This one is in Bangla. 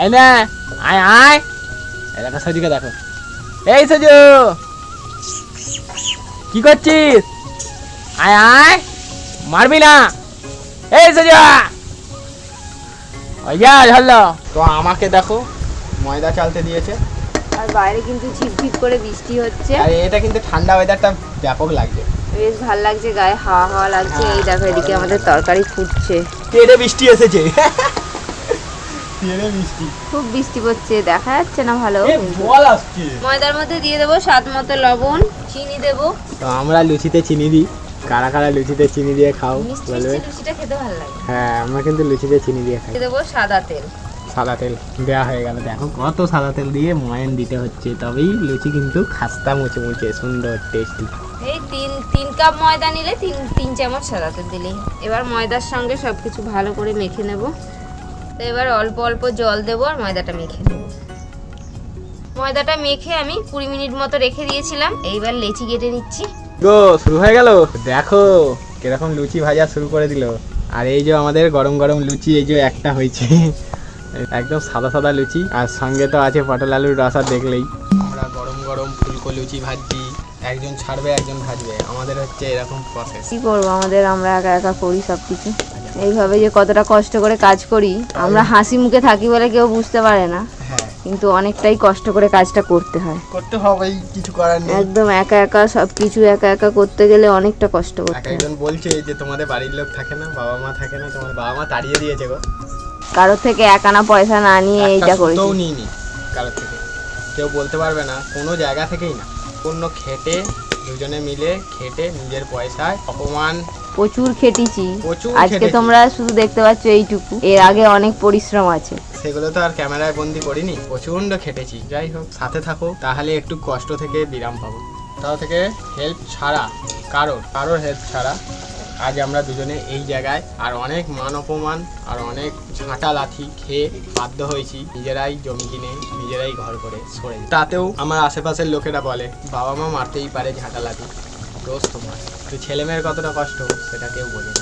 এই না, আয় আয়, এই দেখো সজুকে দেখো। এই সজু, কি করছিস? আয় আয়, মারবি না। এই সজু, ওই যা ঝাল্লো। তো আমাকে দেখো ময়দা চালতে দিয়েছে, আর বাইরে কিন্তু ঝিপঝিপ করে বৃষ্টি হচ্ছে। আর এটা কিন্তু ঠান্ডা ওয়েদারটা ব্যাপক লাগছে, বেশ ভালো লাগছে, গায়ে হাওয়া হাওয়া লাগছে। এই দেখো এদিকে আমাদের তরকারি ফুটছে। তেড়ে বৃষ্টি এসেছে। তেড়ে বৃষ্টি, খুব বৃষ্টি পড়ছে, দেখা যাচ্ছে না ভালো। জল আসছে। ময়দার মধ্যে দিয়ে দেবো স্বাদ মতো লবণ, চিনি দেবো। তো আমরা লুচিতে চিনি দিই, কারা কারা লুচিতে চিনি দিয়ে খাও মিষ্টি বলবে। মিষ্টি লুচিটা খেতে ভালো লাগে। হ্যাঁ, আমরা কিন্তু লুচিতে চিনি দিয়ে খাই। দিয়ে দেবো সাদা তেল। সাদা তেল দেওয়া হয়ে গেল, দেখো কত সাদা তেল দিয়ে ময়ান দিতে হচ্ছে, তবেই লুচি কিন্তু খাস্তা মুচে মুচে সুন্দর টেস্টি। এই তিন কাপ ময়দা নিলে তিন চামচ সাদা তেল দিলেই। এবার ময়দার সঙ্গে সব কিছু ভালো করে মেখে নেব। তো এবার অল্প অল্প জল দেবো আর ময়দাটা মেখে নেব। ময়দাটা মেখে আমি 20 মিনিট মতো রেখে দিয়েছিলাম। এইবার লেচি কেটে নিচ্ছি। গো শুরু হয়ে গেল, দেখো কিরকম লুচি ভাজা শুরু করে দিল। আর এই যে আমাদের গরম গরম লুচি, এই যে একটা হয়েছে একদম সাদা সাদা লুচি, আর সঙ্গে তো আছে পটল আলুর রসা। দেখলেই আমরা গরম গরম ফুলকো লুচি ভাজছি, একজন ছাড়বে একজন ভাজবে, আমাদের হচ্ছে এরকম প্রসেস। কি করবো, আমরা একা একা করি সবকিছু। এইভাবে যে কতটা কষ্ট করে কাজ করি, আমরা হাসি মুখে থাকি বলে কেউ বুঝতে পারে না, হ্যাঁ, কিন্তু অনেকটাই কষ্ট করে কাজটা করতে হয়। করতে হবেই, কিছু করার নেই। একদম একা একা সবকিছু একা একা করতে গেলে অনেকটা কষ্ট করতে হয়। একজন বলছে যে তোমাদের বাড়ির লোক থাকে না, বাবা মা থাকে না, তোমার বাবা মা তাড়িয়ে দিয়েছে গো। কারোর থেকে এক আনা পয়সা না নিয়ে এইটা করেছি। কেউ নিইনি কারোর থেকে, কেউ বলতে পারবে না, কোনো জায়গা থেকেই না। পূর্ণ খেটে, দুজনে মিলে খেটে নিজের পয়সায় অপমান প্রচুর খেটেছি। প্রচুর আজকে খেটেছি। তোমরা শুধু দেখতে পাচ্ছ এইটুকু, এর আগে অনেক পরিশ্রম আছে। সেগুলো তো আর ক্যামেরায় বন্দি করিনি, প্রচণ্ড খেটেছি। যাই হোক, সাথে থাকো, তাহলে একটু কষ্ট থেকে বিরাম পাবো। তাও থেকে হেল্প ছাড়া, কারোর হেল্প ছাড়া আজ আমরা দুজনে এই জায়গায়, আর অনেক মান অপমান আর অনেক ঝাঁটা লাথি খেয়ে বাধ্য হয়েছি নিজেরাই জমি কিনে নিজেরাই ঘর করে সরে। তাতেও আমার আশেপাশের লোকেরা বলে বাবা মা মারতেই পারে ঝাঁটা লাথি, দোষ তোমার, তো ছেলে মেয়ের কতটা কষ্ট সেটা কেউ বোঝে না।